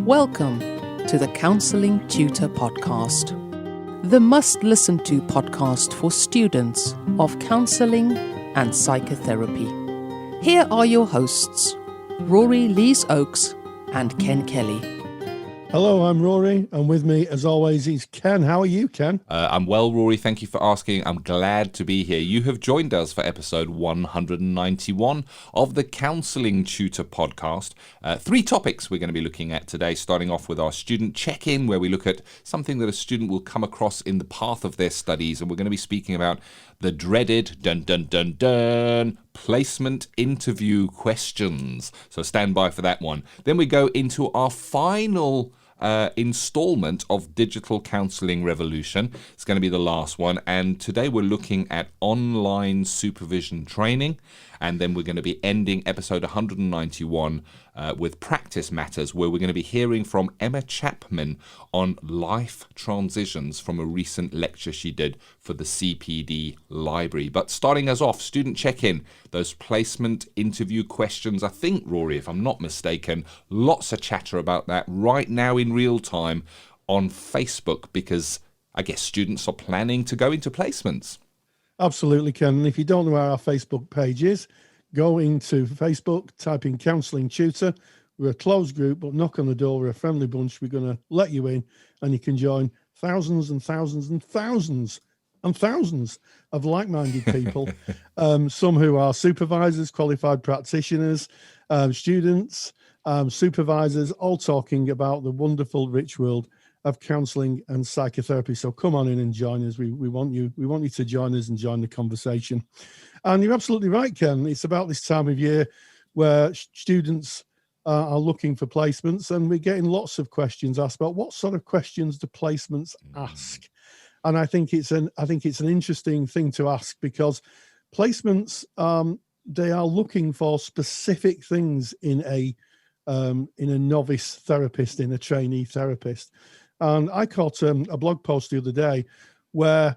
Welcome to the Counselling Tutor Podcast, the must-listen-to podcast for students of counselling and psychotherapy. Here are your hosts, Rory Lees-Oakes and Ken Kelly. Hello, I'm Rory, and with me, as always, is Ken. How are you, Ken? I'm well, Rory. Thank you for asking. I'm glad to be here. You have joined us for episode 191 of the Counselling Tutor Podcast. Three topics we're going to be looking at today, starting off with our student check-in, where we look at something that a student will come across in the path of their studies, and we're going to be speaking about the dreaded, placement interview questions. So stand by for that one. Then we go into our final installment of Digital Counselling Revolution. It's going to be the last one, and today we're looking at online supervision training, and then we're going to be ending episode 191 with practice matters, where we're going to be hearing from Emma Chapman on life transitions from a recent lecture she did for the CPD library. But starting us off, student check-in, those placement interview questions. I think, Rory, if I'm not mistaken, lots of chatter about that right now in real time on Facebook, because I guess students are planning to go into placements. Absolutely, Ken. And if you don't know where our Facebook page is, go into Facebook, type in Counselling Tutor. We're a closed group, but knock on the door. We're a friendly bunch. We're going to let you in, and you can join thousands and thousands and thousands and thousands of like-minded people, some who are supervisors, qualified practitioners, students, supervisors, all talking about the wonderful, rich world of counselling and psychotherapy. So come on in and join us. We want you to join us and join the conversation. And you're absolutely right, Ken. It's about this time of year where students are looking for placements, and we're getting lots of questions asked about what sort of questions do placements ask. And I think it's an interesting thing to ask, because placements they are looking for specific things in a novice therapist, in a trainee therapist. And I caught a blog post the other day where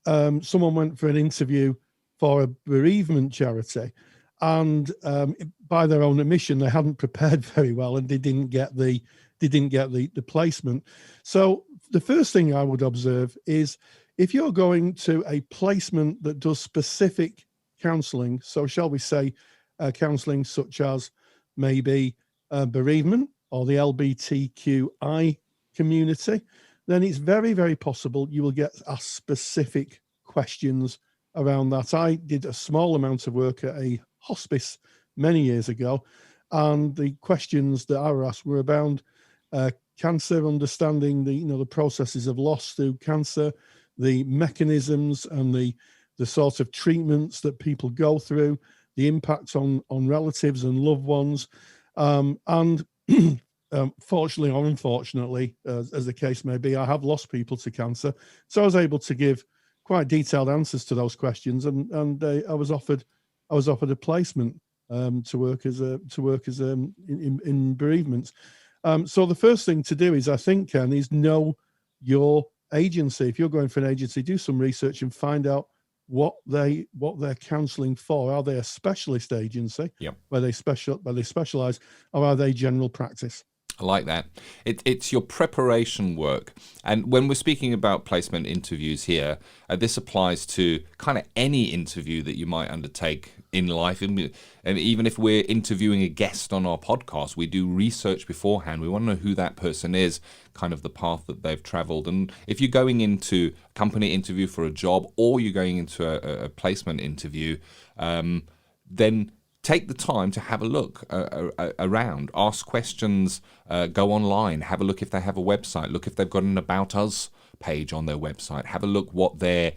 someone went for an interview for a bereavement charity, and by their own admission, they hadn't prepared very well, and they didn't get the placement. So the first thing I would observe is, if you're going to a placement that does specific counselling, so shall we say counselling such as maybe bereavement or the LGBTQI community, then it's very, very possible you will get asked specific questions around that. I did a small amount of work at a hospice many years ago, and the questions that I were asked were about cancer, understanding the processes of loss through cancer, the mechanisms and the sort of treatments that people go through, the impact on relatives and loved ones, and fortunately or unfortunately, as the case may be, I have lost people to cancer, so I was able to give quite detailed answers to those questions, and I was offered a placement to work as in bereavements. So the first thing to do is, I think, Ken, is know your agency. If you're going for an agency, do some research and find out what they're counselling for. Are they a specialist agency? Yep. where they specialise, or are they general practice? I like that. It's your preparation work. And when we're speaking about placement interviews here, this applies to kind of any interview that you might undertake in life. And even if we're interviewing a guest on our podcast, we do research beforehand. We want to know who that person is, kind of the path that they've traveled. And if you're going into a company interview for a job, or you're going into a placement interview, then take the time to have a look around, ask questions, go online, have a look if they have a website, look if they've got an About Us page on their website, have a look what their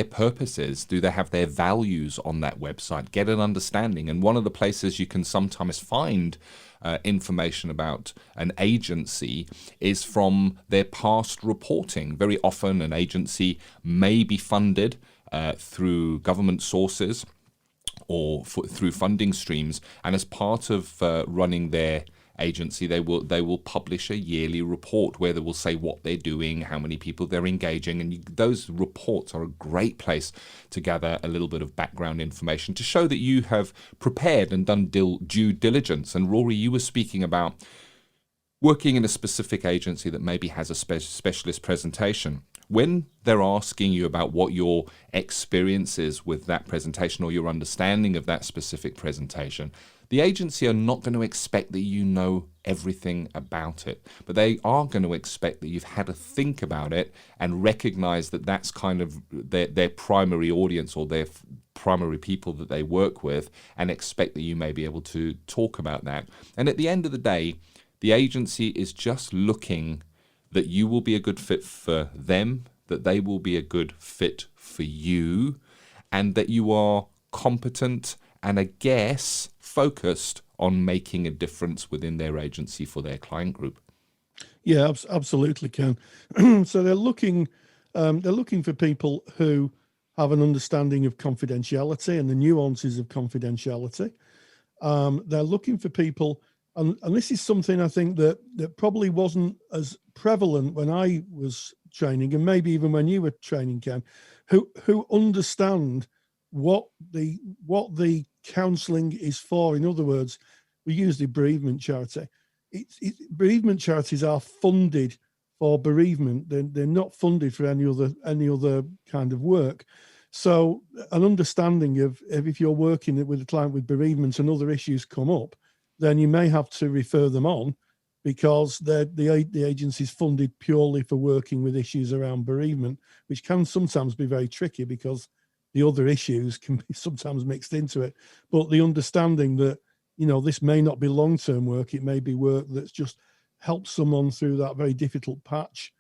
purpose is, do they have their values on that website, get an understanding. And one of the places you can sometimes find information about an agency is from their past reporting. Very often an agency may be funded through government sources or through funding streams, and as part of running their agency, they will publish a yearly report where they will say what they're doing, how many people they're engaging, and those reports are a great place to gather a little bit of background information to show that you have prepared and done due diligence. And Rory, you were speaking about working in a specific agency that maybe has a specialist presentation, when they're asking you about what your experience is with that presentation or your understanding of that specific presentation, the agency are not going to expect that you know everything about it, but they are going to expect that you've had a think about it and recognize that that's kind of their primary audience or their primary people that they work with, and expect that you may be able to talk about that. And at the end of the day, the agency is just looking that you will be a good fit for them, that they will be a good fit for you, and that you are competent and, I guess, focused on making a difference within their agency for their client group. Yeah, absolutely, Ken. So they're looking for people who have an understanding of confidentiality and the nuances of confidentiality. They're looking for people, and this is something I think that probably wasn't as prevalent when I was training, and maybe even when you were training, Ken, who understand what the counselling is for. In other words, we use the bereavement charity. Bereavement charities are funded for bereavement. They're not funded for any other kind of work. So an understanding of if you're working with a client with bereavement and other issues come up, then you may have to refer them on, because the agency is funded purely for working with issues around bereavement, which can sometimes be very tricky because the other issues can be sometimes mixed into it. But the understanding that, this may not be long-term work, it may be work that's just helps someone through that very difficult patch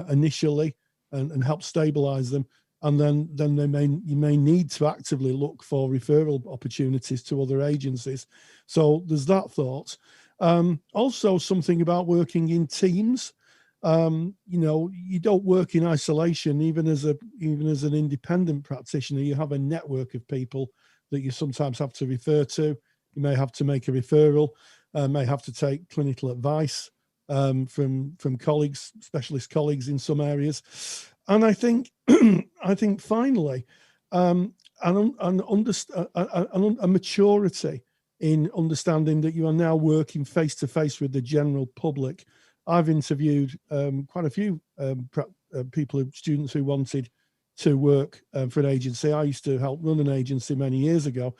initially and help stabilize them. And then you may need to actively look for referral opportunities to other agencies. So there's that thought. Also something about working in teams. You don't work in isolation. Even as an independent practitioner, you have a network of people that you sometimes have to refer to. You may have to make a referral, may have to take clinical advice from colleagues, specialist colleagues in some areas. And I think finally, a maturity in understanding that you are now working face to face with the general public. I've interviewed quite a few students who wanted to work for an agency. I used to help run an agency many years ago.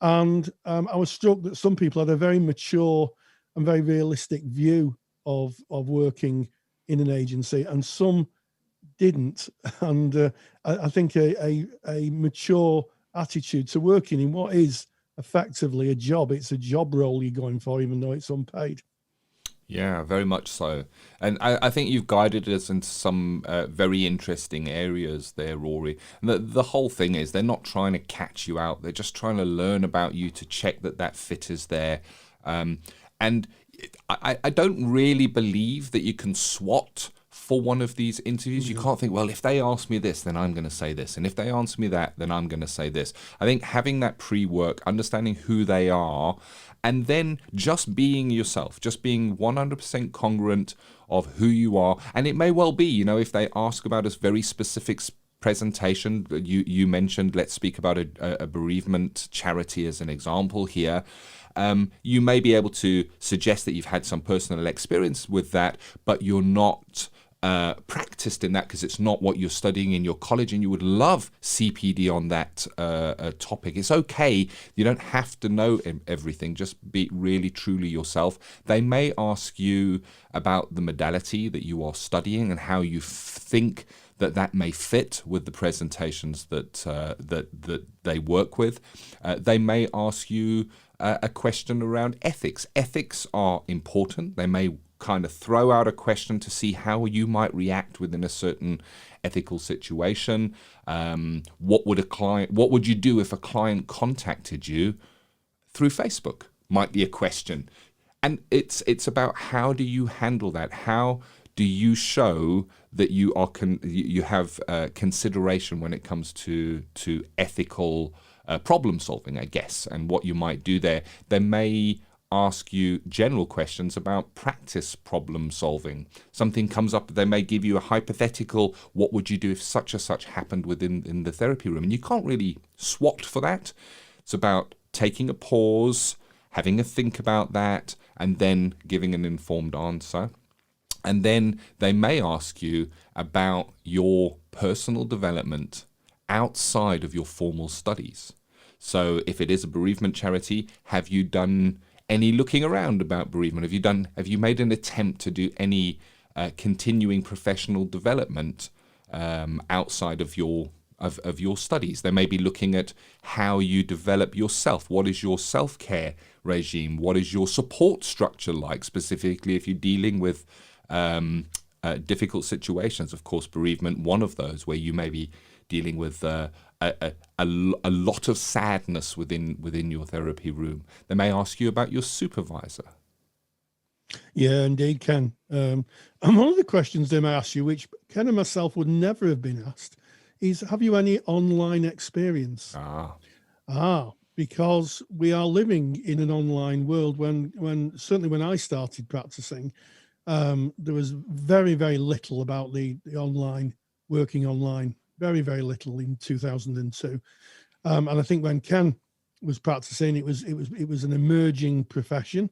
And I was struck that some people had a very mature and very realistic view of working in an agency, and some didn't. And I think a mature attitude to working in what is effectively a job. It's a job role you're going for, even though it's unpaid. Yeah, very much so. And I think you've guided us into some very interesting areas there, Rory. And the whole thing is they're not trying to catch you out. They're just trying to learn about you to check that fit is there. And I don't really believe that you can SWOT for one of these interviews. You can't think, well, if they ask me this, then I'm going to say this. And if they answer me that, then I'm going to say this. I think having that pre-work, understanding who they are, and then just being yourself, just being 100% congruent of who you are. And it may well be, if they ask about a very specific presentation, you mentioned, let's speak about a bereavement charity as an example here. You may be able to suggest that you've had some personal experience with that, but you're not practiced in that because it's not what you're studying in your college, and you would love CPD on that topic. It's okay. You don't have to know everything. Just be really, truly yourself. They may ask you about the modality that you are studying and how you think that may fit with the presentations that they work with. They may ask you a question around ethics. Ethics are important. They may kind of throw out a question to see how you might react within a certain ethical situation. What would you do if a client contacted you through Facebook? Might be a question. And it's about how do you handle that? How do you show that you have consideration when it comes to ethical problem solving, I guess, and what you might do there? They may ask you general questions about practice problem solving. Something comes up, they may give you a hypothetical, what would you do if such and such happened in the therapy room? And you can't really SWOT for that. It's about taking a pause, having a think about that, and then giving an informed answer. And then they may ask you about your personal development outside of your formal studies. So if it is a bereavement charity, have you done any looking around about bereavement? Have you made an attempt to do any continuing professional development outside of your studies? They may be looking at how you develop yourself. What is your self-care regime? What is your support structure like, specifically if you're dealing with difficult situations? Of course, bereavement, one of those, where you may be dealing with a lot of sadness within your therapy room. They may ask you about your supervisor. Yeah, indeed, Ken. And one of the questions they may ask you, which Ken and myself would never have been asked, is, have you any online experience? Because we are living in an online world. Certainly when I started practicing, there was very, very little about the online, working online, very, very little in 2002. And I think when Ken was practicing, it was an emerging profession.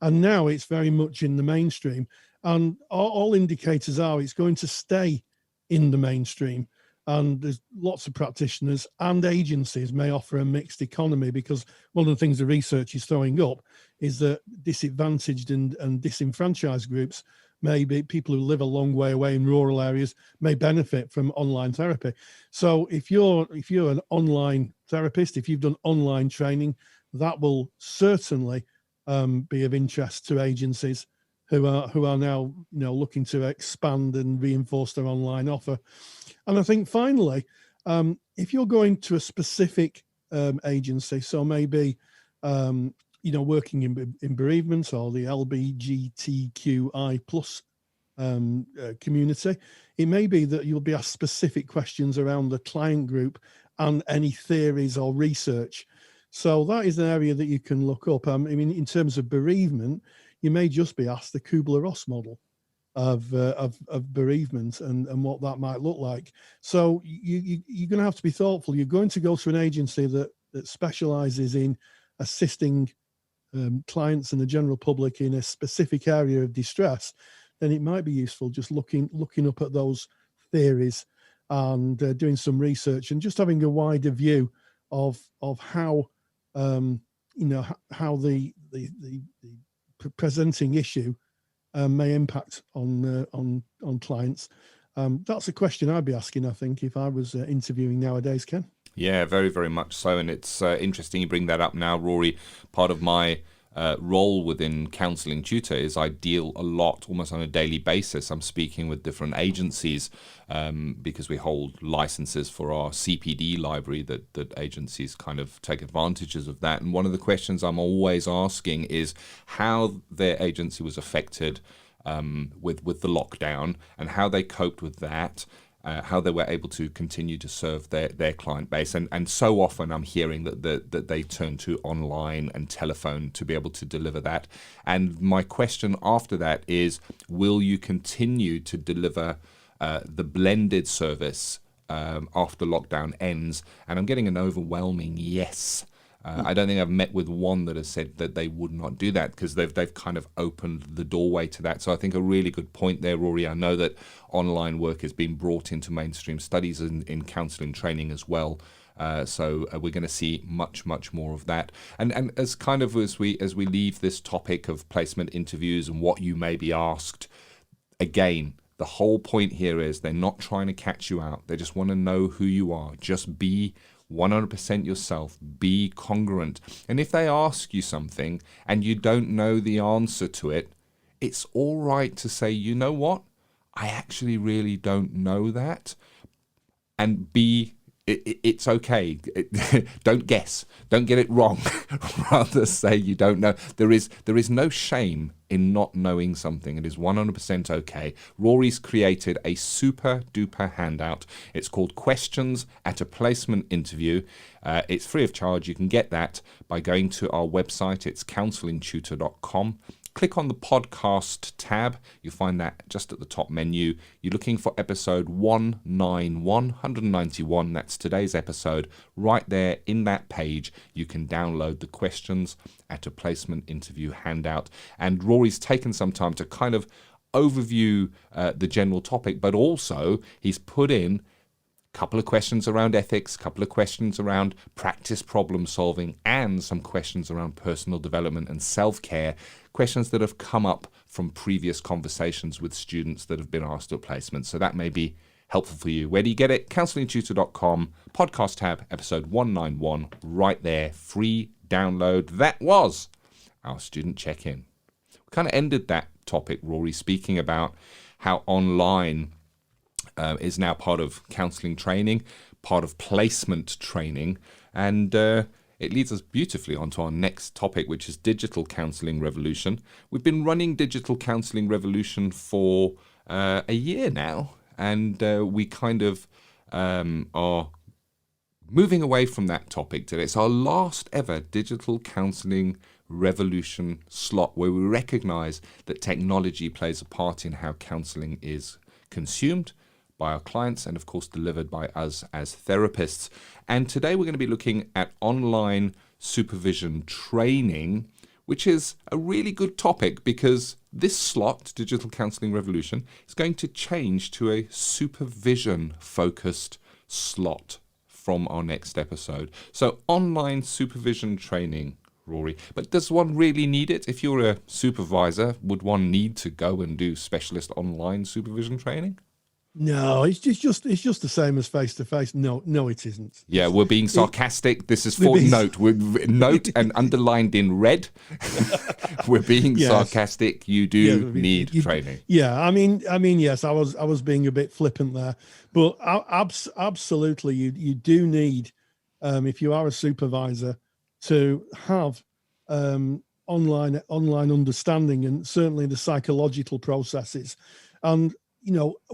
And now it's very much in the mainstream. And all indicators are it's going to stay in the mainstream. And there's lots of practitioners and agencies may offer a mixed economy, because one of the things the research is throwing up is that disadvantaged and disenfranchised groups, maybe people who live a long way away in rural areas, may benefit from online therapy. So if you're an online therapist, if you've done online training, that will certainly be of interest to agencies who are now looking to expand and reinforce their online offer. And I think finally, if you're going to a specific agency, so maybe working in bereavement or the LGBTQI plus community, it may be that you'll be asked specific questions around the client group and any theories or research. So that is an area that you can look up. I mean, in terms of bereavement, you may just be asked the Kubler-Ross model of bereavement and what that might look like. So you're going to have to be thoughtful. You're going to go to an agency that specializes in assisting clients and the general public in a specific area of distress. Then it might be useful just looking up at those theories and doing some research and just having a wider view of how how the presenting issue may impact on clients. That's a question I'd be asking, I think, if I was interviewing nowadays, Ken. Yeah, very, very much so. And it's interesting you bring that up now, Rory. Part of my role within Counselling Tutor is I deal a lot, almost on a daily basis. I'm speaking with different agencies because we hold licenses for our CPD library that agencies kind of take advantages of that. And one of the questions I'm always asking is how their agency was affected with the lockdown and how they coped with that. How they were able to continue to serve their client base. And so often I'm hearing that they turn to online and telephone to be able to deliver that. And my question after that is, will you continue to deliver the blended service after lockdown ends? And I'm getting an overwhelming yes. I don't think I've met with one that has said that they would not do that, because they've kind of opened the doorway to that. So I think a really good point there, Rory. I know that online work has been brought into mainstream studies in counselling training as well. So we're going to see much, much more of that. And as we leave this topic of placement interviews and what you may be asked, again, the whole point here is they're not trying to catch you out. They just want to know who you are. Just be 100% yourself, be congruent. And if they ask you something and you don't know the answer to it, it's all right to say, you know what, I actually really don't know that. And it's okay. Don't guess. Don't get it wrong. Rather say you don't know. There is no shame in not knowing something. It is 100% okay. Rory's created a super duper handout. It's called Questions at a Placement Interview. It's free of charge. You can get that by going to our website. It's counsellingtutor.com. click on the podcast tab. You'll find that just at the top menu. You're looking for episode 191. That's today's episode. Right there in that page, you can download the questions at a placement interview handout. And Rory's taken some time to kind of overview the general topic, but also he's put in couple of questions around ethics, couple of questions around practice problem solving, and some questions around personal development and self-care, questions that have come up from previous conversations with students that have been asked at placement. So that may be helpful for you. Where do you get it? counsellingtutor.com, podcast tab, episode 191, right there, free download. That was our student check-in. We kind of ended that topic, Rory, speaking about how online is now part of counselling training, part of placement training, and it leads us beautifully onto our next topic, which is Digital Counselling Revolution. We've been running Digital Counselling Revolution for a year now, and we kind of are moving away from that topic today. It's our last ever Digital Counselling Revolution slot, where we recognise that technology plays a part in how counselling is consumed by our clients and of course delivered by us as therapists. And today we're going to be looking at online supervision training, which is a really good topic because this slot, Digital Counselling Revolution, is going to change to a supervision focused slot from our next episode. So online supervision training, Rory. But does one really need it? If you're a supervisor, would one need to go and do specialist online supervision training? No, it's just the same as face to face. No, it isn't. Yeah, we're being sarcastic. This is for note. Note and underlined in red. We're being sarcastic. You do need training. Yeah, I mean, yes, I was being a bit flippant there, but absolutely, you do need, if you are a supervisor, to have online understanding and certainly the psychological processes. And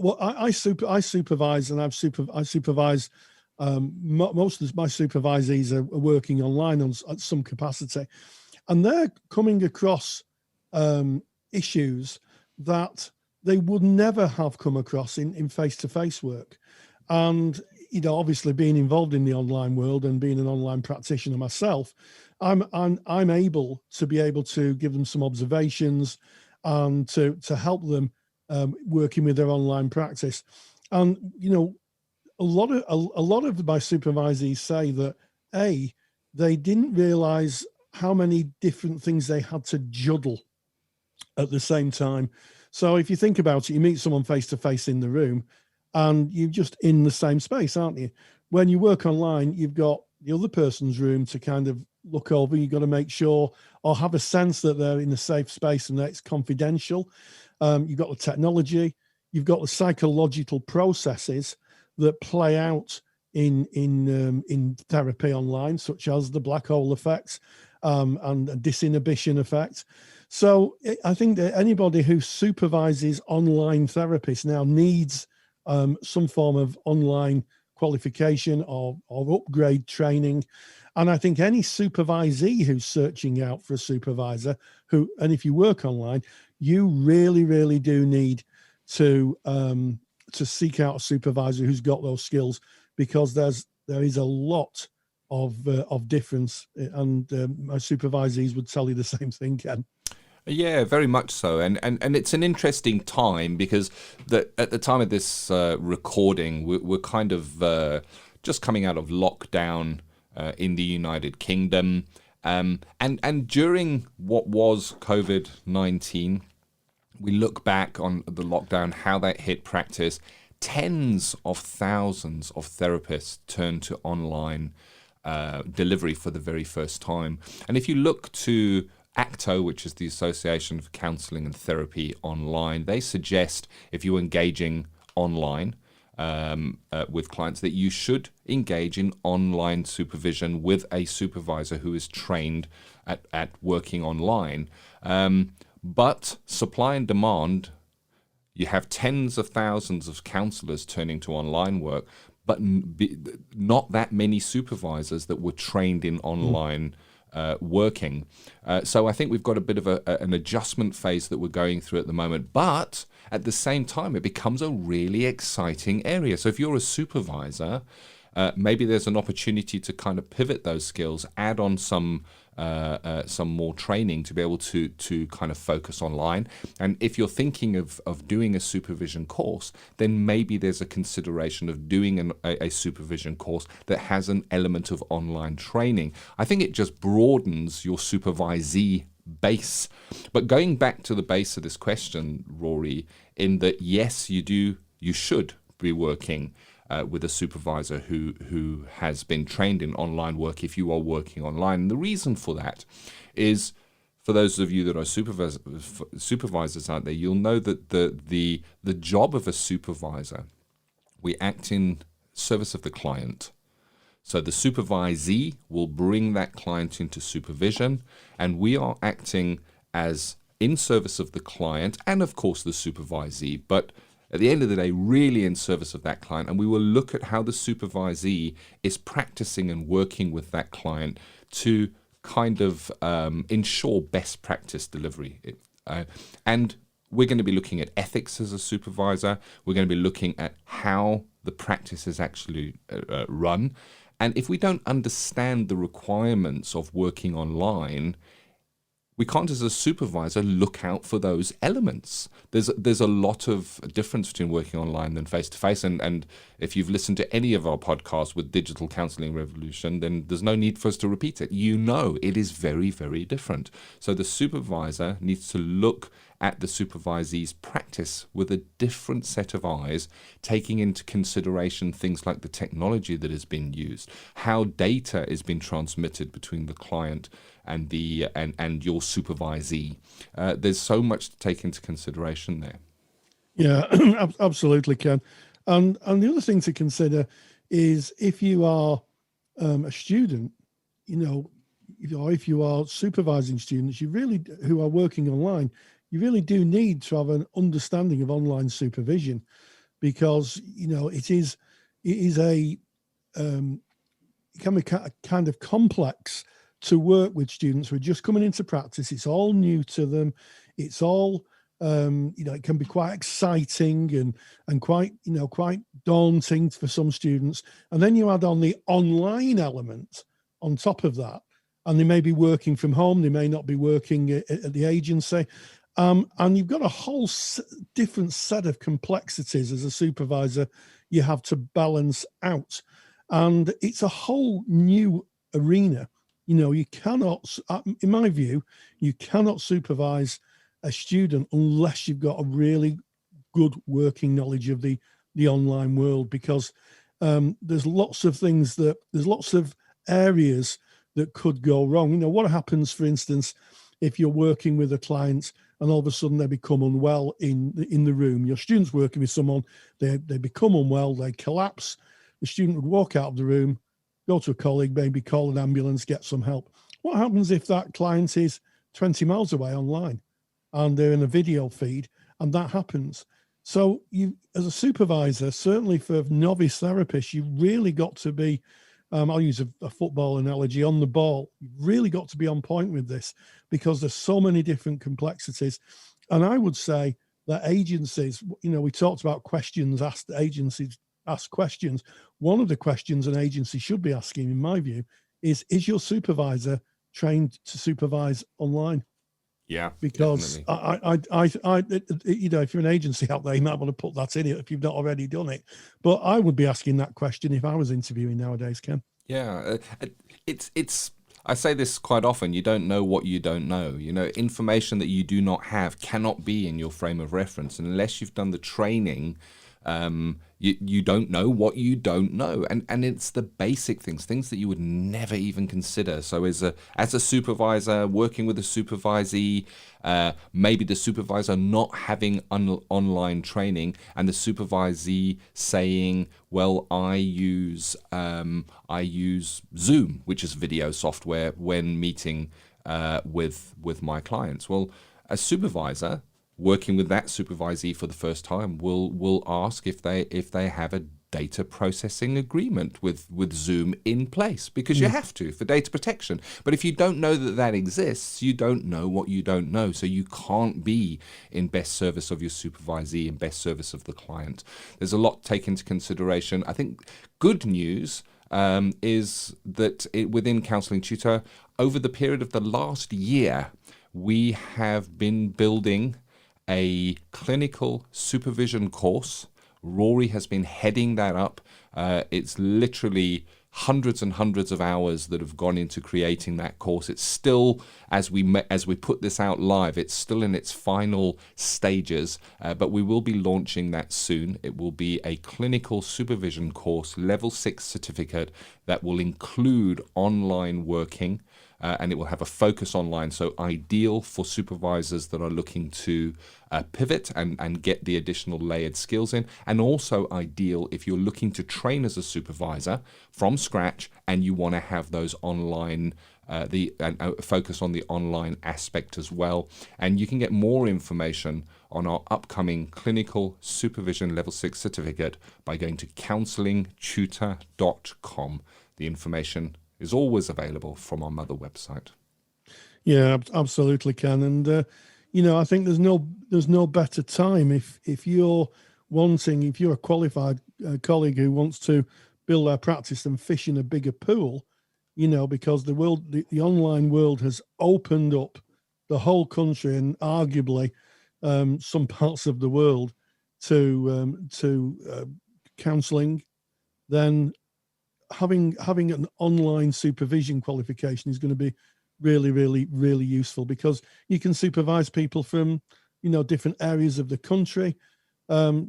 I supervise, and I supervise. Most of my supervisees are working online at some capacity, and they're coming across issues that they would never have come across in face-to-face work. And obviously, being involved in the online world and being an online practitioner myself, I'm able to give them some observations and to help them. Working with their online practice, and a lot of my supervisees say that they didn't realise how many different things they had to juggle at the same time. So if you think about it, you meet someone face to face in the room, and you're just in the same space, aren't you? When you work online, you've got the other person's room to kind of look over. You've got to make sure or have a sense that they're in a safe space and that it's confidential. You've got the technology, you've got the psychological processes that play out in therapy online, such as the black hole effect and the disinhibition effect. So I think that anybody who supervises online therapists now needs some form of online qualification or upgrade training. And I think any supervisee who's searching out for a supervisor and if you work online, you really, really do need to seek out a supervisor who's got those skills, because there is a lot of difference, and my supervisees would tell you the same thing, Ken. Yeah, very much so, and it's an interesting time because at the time of this recording, we're kind of just coming out of lockdown in the United Kingdom, and during what was COVID-19. We look back on the lockdown, how that hit practice. Tens of thousands of therapists turned to online delivery for the very first time. And if you look to ACTO, which is the Association for Counselling and Therapy Online, they suggest if you're engaging online with clients that you should engage in online supervision with a supervisor who is trained at working online. But supply and demand, you have tens of thousands of counsellors turning to online work, but not that many supervisors that were trained in online working. So I think we've got a bit of an adjustment phase that we're going through at the moment, but at the same time, it becomes a really exciting area. So if you're a supervisor, maybe there's an opportunity to kind of pivot those skills, add on some more training to be able to kind of focus online. And if you're thinking of doing a supervision course, then maybe there's a consideration of doing a supervision course that has an element of online training. I think it just broadens your supervisee base. But going back to the base of this question, Rory, in that yes, you should be working with a supervisor who has been trained in online work if you are working online. And the reason for that is, for those of you that are supervisors out there, you'll know that the job of a supervisor, we act in service of the client. So the supervisee will bring that client into supervision, and we are acting as in service of the client and, of course, the supervisee, but at the end of the day, really in service of that client. And we will look at how the supervisee is practicing and working with that client to kind of ensure best practice delivery. And we're going to be looking at ethics as a supervisor. We're going to be looking at how the practice is actually run. And if we don't understand the requirements of working online, we can't, as a supervisor, look out for those elements. There's a lot of difference between working online than face-to-face. And if you've listened to any of our podcasts with Digital Counselling Revolution, then there's no need for us to repeat it. You know it is very, very different. So the supervisor needs to look at the supervisee's practice with a different set of eyes, taking into consideration things like the technology that has been used, how data is being transmitted between the client and your supervisee. There's so much to take into consideration there. Yeah, absolutely, Ken. And the other thing to consider is if you are a student, if you are supervising students, who are working online, you really do need to have an understanding of online supervision, because it can be kind of complex to work with students who are just coming into practice. It's all new to them. It's all it can be quite exciting and quite daunting for some students. And then you add on the online element on top of that, and they may be working from home. They may not be working at the agency. And you've got a whole different set of complexities as a supervisor you have to balance out. And it's a whole new arena. You cannot, in my view, you cannot supervise a student unless you've got a really good working knowledge of the online world, because there's lots of areas that could go wrong. What happens, for instance, if you're working with a client and all of a sudden they become unwell in the room? Your student's working with someone, they become unwell, they collapse. The student would walk out of the room, go to a colleague, maybe call an ambulance, get some help. What happens if that client is 20 miles away online and they're in a video feed and that happens? So you, as a supervisor, certainly for novice therapists, you've really got to be, I'll use a football analogy, on the ball. You've really got to be on point with this, because there's so many different complexities. And I would say that agencies, we talked about questions asked, agencies ask questions. One of the questions an agency should be asking, in my view, is your supervisor trained to supervise online? Yeah, because if you're an agency out there, you might want to put that in it if you've not already done it. But I would be asking that question if I was interviewing nowadays, Ken. Yeah, it's. I say this quite often. You don't know what you don't know. Information that you do not have cannot be in your frame of reference, and unless you've done the training. You don't know what you don't know, and it's the basic things that you would never even consider. So as a supervisor working with a supervisee, maybe the supervisor not having online training, and the supervisee saying, well, I use Zoom, which is video software, when meeting with my clients. Well, a supervisor working with that supervisee for the first time will ask if they have a data processing agreement with Zoom in place, because you have to for data protection. But if you don't know that that exists, you don't know what you don't know. So you can't be in best service of your supervisee, in best service of the client. There's a lot to take into consideration. I think good news is that within Counselling Tutor, over the period of the last year, we have been building a clinical supervision course. Rory has been heading that up. It's literally hundreds and hundreds of hours that have gone into creating that course. It's still, as we put this out live, it's still in its final stages, but we will be launching that soon. It will be a clinical supervision course, level 6 certificate, that will include online working, and it will have a focus online, so ideal for supervisors that are looking to pivot and get the additional layered skills in, and also ideal if you're looking to train as a supervisor from scratch and you want to have those online focus on the online aspect as well. And you can get more information on our upcoming clinical supervision level 6 certificate by going to counsellingtutor.com. The information is always available from our mother website. Yeah, absolutely, Ken. And I think there's no better time if you're a qualified colleague who wants to build their practice and fish in a bigger pool, because the online world has opened up the whole country and arguably some parts of the world to counselling. Then having an online supervision qualification is going to be really, really, really useful, because you can supervise people from, different areas of the country. I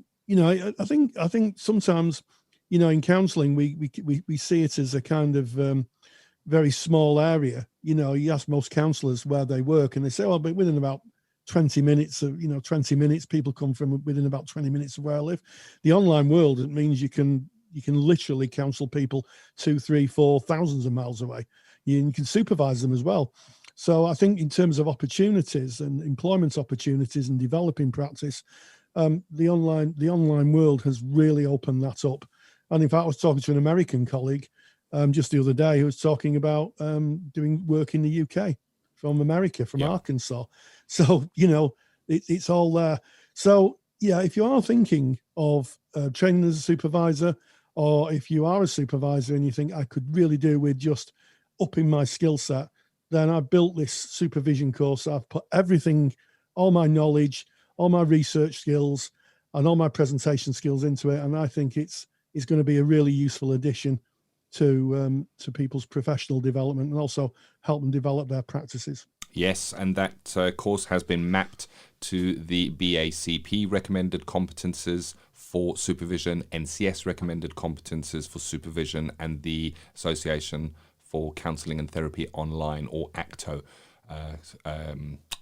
think sometimes, in counselling, we see it as a kind of very small area. You ask most counsellors where they work, and they say, but within about 20 minutes people come from within about 20 minutes of where I live. The online world, it means you can literally counsel people 2, 3, 4 thousands of miles away. You can supervise them as well. So I think in terms of opportunities and employment opportunities and developing practice, the online world has really opened that up. And in fact, I was talking to an American colleague just the other day who was talking about doing work in the UK from America, from Arkansas. So, it's all there. So, yeah, if you are thinking of training as a supervisor, or if you are a supervisor and you think I could really do with just upping my skill set, then I built this supervision course. I've put everything, all my knowledge, all my research skills, and all my presentation skills into it. And I think it's going to be a really useful addition to people's professional development, and also help them develop their practices. Yes, and that course has been mapped to the BACP recommended competences for supervision, NCS recommended competences for supervision, and the Association for Counselling and Therapy Online, or ACTO,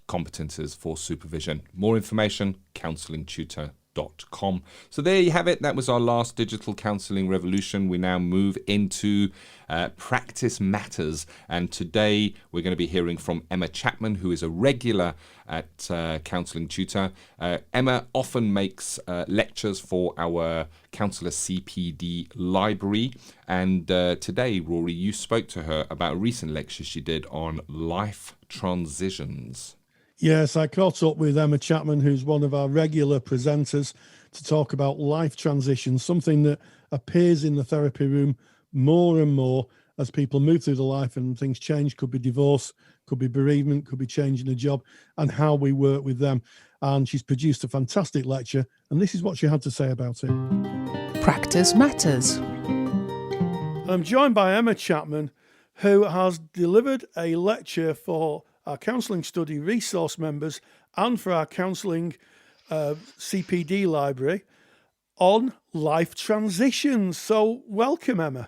competences for supervision. More information, counsellingtutor.com. So there you have it. That was our last Digital Counselling Revolution. We now move into Practice Matters, and today we're going to be hearing from Emma Chapman, who is a regular at Counselling Tutor. Emma often makes lectures for our Counsellor CPD library, and today, Rory, you spoke to her about a recent lecture she did on life transitions. Yes, I caught up with Emma Chapman, who's one of our regular presenters, to talk about life transitions, something that appears in the therapy room more and more as people move through the life and things change. Could be divorce, could be bereavement, could be changing a job, and how we work with them. And she's produced a fantastic lecture, and this is what she had to say about it. Practice Matters. I'm joined by Emma Chapman, who has delivered a lecture for our counselling study resource members and for our counselling CPD library on life transitions. So welcome, Emma.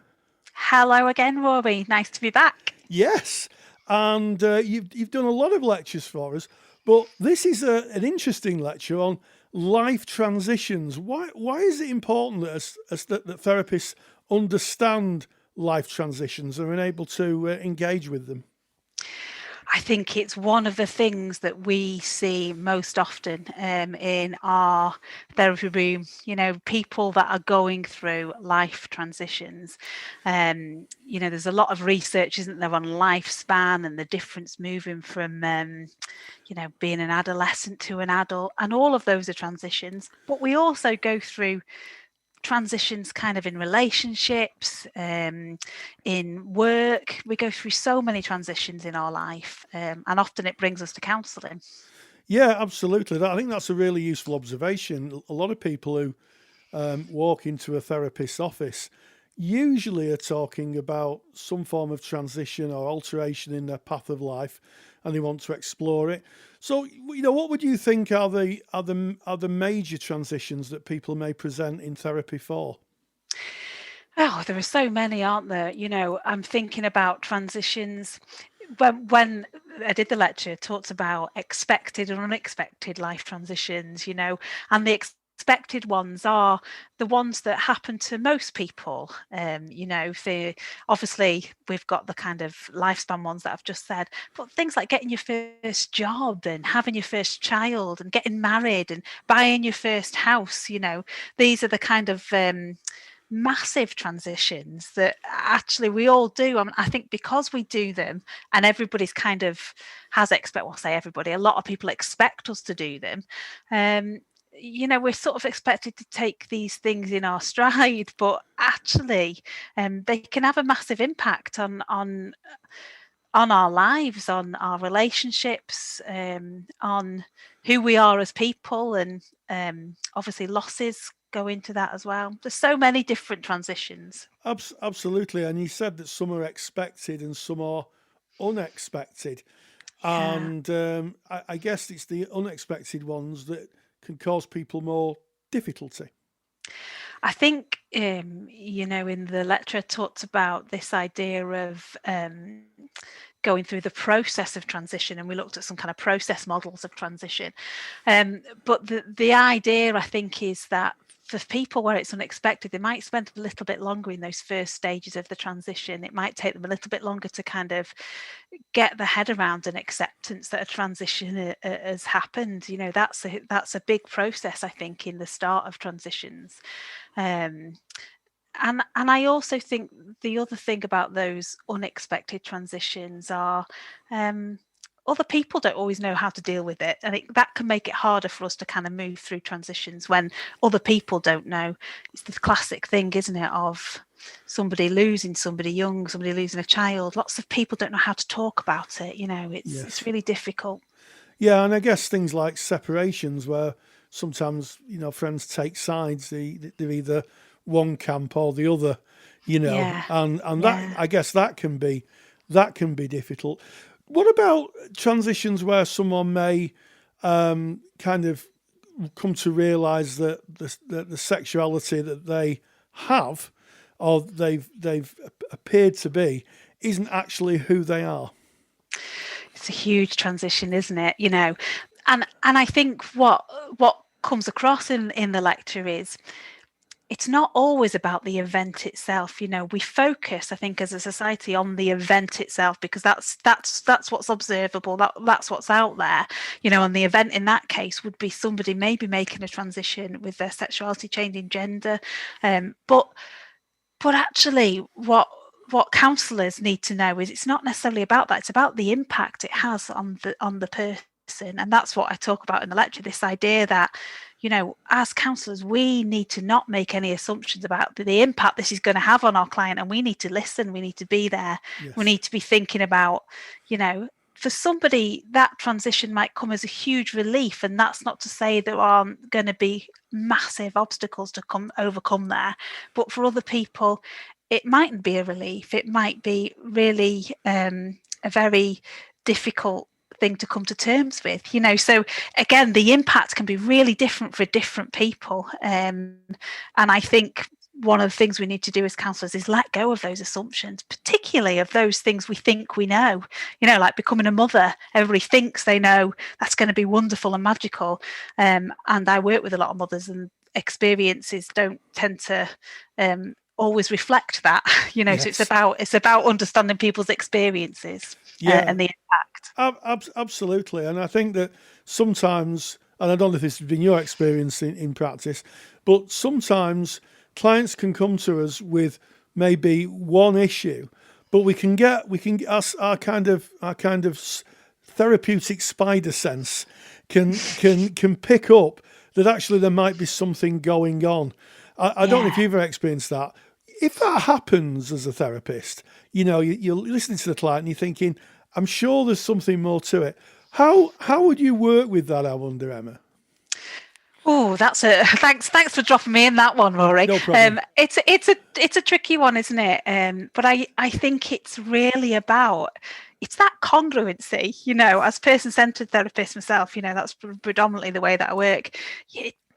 Hello again, Rory. Nice to be back. Yes, and you've done a lot of lectures for us, but this is an interesting lecture on life transitions. Why is it important that that therapists understand life transitions and are able to engage with them? I think it's one of the things that we see most often in our therapy room, people that are going through life transitions. There's a lot of research, isn't there, on lifespan and the difference moving from, being an adolescent to an adult, and all of those are transitions. But we also go through transitions kind of in relationships, in work. We go through so many transitions in our life, and often it brings us to counselling. Yeah, absolutely. I think that's a really useful observation. A lot of people who walk into a therapist's office usually are talking about some form of transition or alteration in their path of life, and they want to explore it. So, what would you think are the major transitions that people may present in therapy for? Oh, there are so many, aren't there? I'm thinking about transitions. When I did the lecture, it talks about expected and unexpected life transitions, and the expected ones are the ones that happen to most people. Obviously we've got the kind of lifespan ones that I've just said, but things like getting your first job and having your first child and getting married and buying your first house, these are the kind of massive transitions that actually we all do. I think because we do them and everybody's kind of a lot of people expect us to do them. We're sort of expected to take these things in our stride, but actually they can have a massive impact on our lives, on our relationships, on who we are as people, and obviously losses go into that as well. There's so many different transitions. Absolutely. And you said that some are expected and some are unexpected. Yeah. And I guess it's the unexpected ones that can cause people more difficulty. I think, in the lecture I talked about this idea of going through the process of transition, and we looked at some kind of process models of transition. But the idea, I think, is that for people where it's unexpected, they might spend a little bit longer in those first stages of the transition. It might take them a little bit longer to kind of get their head around an acceptance that a transition has happened. That's a big process, I think, in the start of transitions. And I also think the other thing about those unexpected transitions are other people don't always know how to deal with it. I think that can make it harder for us to kind of move through transitions when other people don't know. It's the classic thing, isn't it, of somebody losing somebody young, somebody losing a child. Lots of people don't know how to talk about it. It's really difficult. Yeah, and I guess things like separations where sometimes, friends take sides. They're either one camp or the other, Yeah. and that, I guess that can be difficult. What about transitions where someone may kind of come to realise that the sexuality that they have or they've appeared to be isn't actually who they are? It's a huge transition, isn't it? And I think what comes across in the lecture is it's not always about the event itself. We focus, I think, as a society on the event itself because that's what's observable. That's what's out there. And the event in that case would be somebody maybe making a transition with their sexuality, changing gender. But actually, what counsellors need to know is it's not necessarily about that. It's about the impact it has on the person, and that's what I talk about in the lecture. This idea that as counsellors, we need to not make any assumptions about the impact this is going to have on our client, and we need to listen. We need to be there. Yes. We need to be thinking about, for somebody that transition might come as a huge relief, and that's not to say there aren't going to be massive obstacles to overcome there, but for other people, it mightn't be a relief. It might be really a very difficult thing to come to terms with, so again, the impact can be really different for different people, and I think one of the things we need to do as counsellors is let go of those assumptions, particularly of those things we think we know, like becoming a mother. Everybody thinks they know that's going to be wonderful and magical, and I work with a lot of mothers, and experiences don't tend to always reflect that, so it's about understanding people's experiences and the impact. Absolutely. And I think that sometimes, and I don't know if this has been your experience in practice, but sometimes clients can come to us with maybe one issue, but we can get our kind of therapeutic spider sense can pick up that actually there might be something going on. I don't know if you've ever experienced that. If that happens as a therapist, you're listening to the client and you're thinking, I'm sure there's something more to it. How would you work with that, I wonder, Emma? Oh, that's thanks for dropping me in that one, Rory. No problem. It's a tricky one, isn't it? But I think it's really about that congruency, as person-centered therapist myself, that's predominantly the way that I work.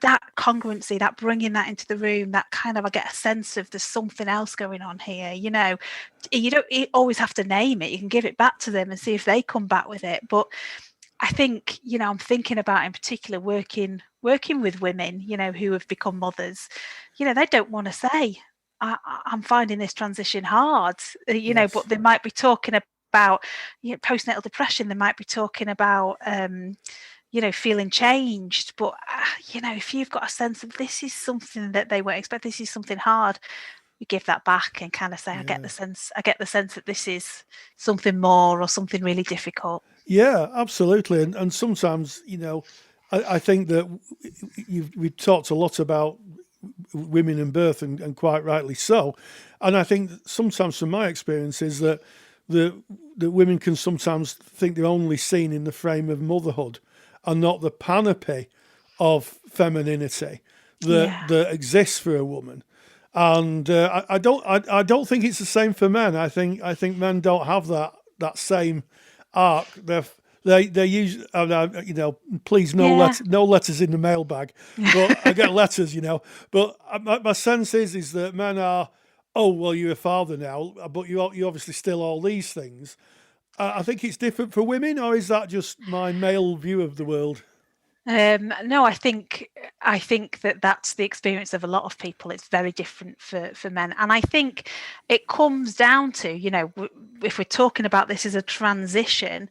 That congruency, that bringing that into the room, that kind of, I get a sense of there's something else going on here. You don't always have to name it. You can give it back to them and see if they come back with it. But I think, I'm thinking about in particular working with women, who have become mothers. They don't want to say, I'm finding this transition hard, but they might be talking about postnatal depression. They might be talking about, feeling changed. But, if you've got a sense of this is something that they won't expect, this is something hard, we give that back and kind of say, I get the sense that this is something more or something really difficult. Yeah, absolutely. And sometimes, I think that we've talked a lot about women and birth, and quite rightly so. And I think that sometimes, from my experience, is that the women can sometimes think they're only seen in the frame of motherhood and not the panoply of femininity that exists for a woman. And I don't think it's the same for men. I think men don't have that same arc. They use, please no letters in the mailbag, but I get letters, But my sense is that men are, oh well, you're a father now, but you obviously still all these things. I think it's different for women, or is that just my male view of the world? No, I think that that's the experience of a lot of people. It's very different for men, and I think it comes down to, if we're talking about this as a transition,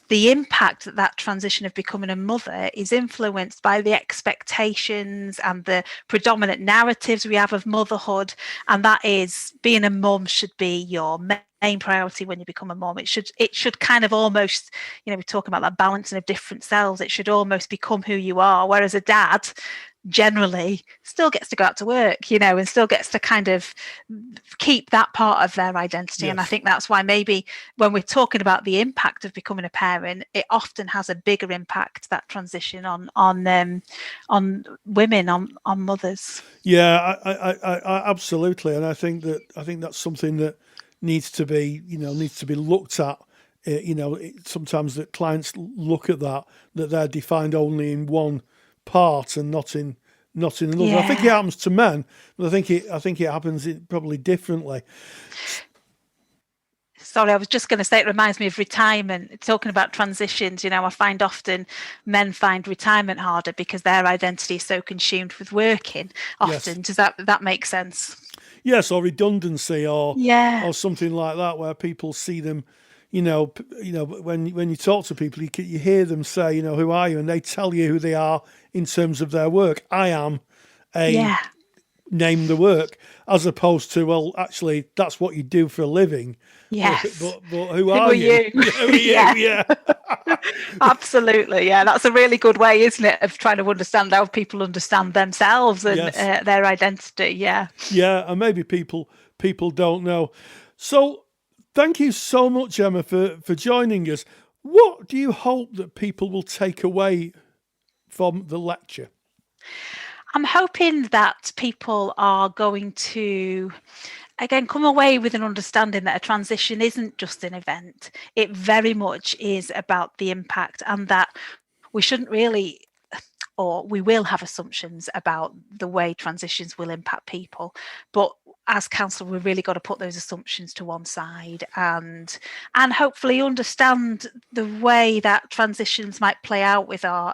the impact that transition of becoming a mother is influenced by the expectations and the predominant narratives we have of motherhood, and that is being a mum should be your main priority when you become a mom. It should kind of almost, we're talking about that balancing of different selves. It should almost become who you are. Whereas a dad generally still gets to go out to work, and still gets to kind of keep that part of their identity. Yes. And I think that's why maybe when we're talking about the impact of becoming a parent, it often has a bigger impact, that transition on women, on mothers. Yeah, I absolutely. And I think that's something that needs to be looked at. Sometimes that clients look at that they're defined only in one part and not in another. Yeah. I think it happens to men, but I think it happens probably differently. Sorry, I was just going to say, it reminds me of retirement. Talking about transitions, I find often men find retirement harder because their identity is so consumed with working. Often, yes. Does that make sense? Yes, or redundancy, or something like that, where people see them. When you talk to people, you hear them say, who are you? And they tell you who they are in terms of their work. I am name the work, as opposed to, well, actually, that's what you do for a living. Yes. But who are you? Who are you? Yeah. Absolutely. Yeah. That's a really good way, isn't it, of trying to understand how people understand themselves and their identity. Yeah. Yeah. And maybe people don't know. So thank you so much, Emma, for joining us. What do you hope that people will take away from the lecture? I'm hoping that people are going to, again, come away with an understanding that a transition isn't just an event. It very much is about the impact, and that we shouldn't really, or we will have assumptions about the way transitions will impact people. But as counsellor, we've really got to put those assumptions to one side and hopefully understand the way that transitions might play out with our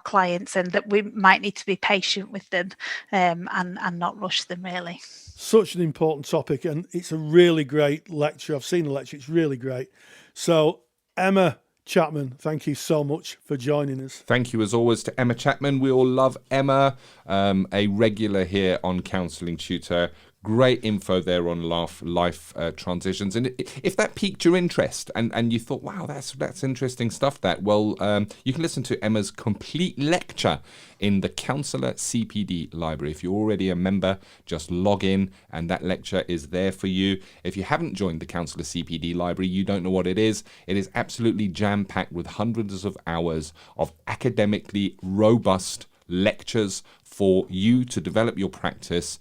clients, and that we might need to be patient with them and not rush them, really. Such an important topic, and it's a really great lecture. I've seen the lecture, it's really great. So, Emma Chapman, thank you so much for joining us. Thank you as always to Emma Chapman. We all love Emma, a regular here on Counselling Tutor. Great info there on life transitions. And if that piqued your interest and you thought, wow, that's interesting stuff, you can listen to Emma's complete lecture in the Counsellor CPD library. If you're already a member, just log in and that lecture is there for you. If you haven't joined the Counsellor CPD library, you don't know what it is. It is absolutely jam-packed with hundreds of hours of academically robust lectures for you to develop your practice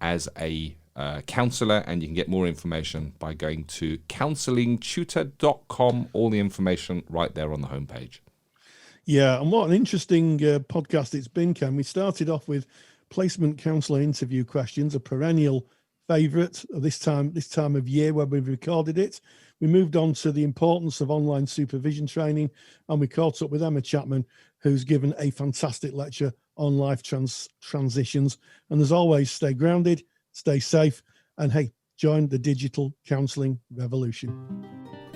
as a counsellor, and you can get more information by going to counsellingtutor.com. All the information right there on the homepage. Yeah, and what an interesting podcast it's been, Ken. We started off with placement counsellor interview questions, a perennial favourite of this time of year where we've recorded it. We moved on to the importance of online supervision training, and we caught up with Emma Chapman, who's given a fantastic lecture on life transitions. And as always, stay grounded, stay safe, and hey, join the Digital Counselling Revolution.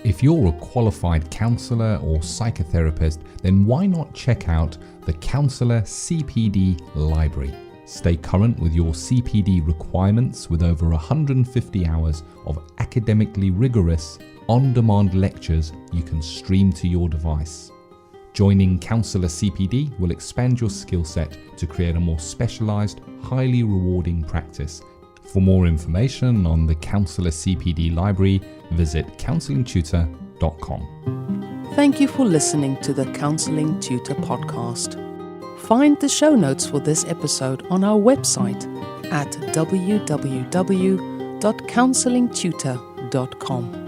If you're a qualified counsellor or psychotherapist, then why not check out the Counsellor CPD Library? Stay current with your CPD requirements with over 150 hours of academically rigorous, on-demand lectures you can stream to your device. Joining Counsellor CPD will expand your skill set to create a more specialised, highly rewarding practice. For more information on the Counsellor CPD Library, visit counsellingtutor.com. Thank you for listening to the Counselling Tutor Podcast. Find the show notes for this episode on our website at www.counsellingtutor.com.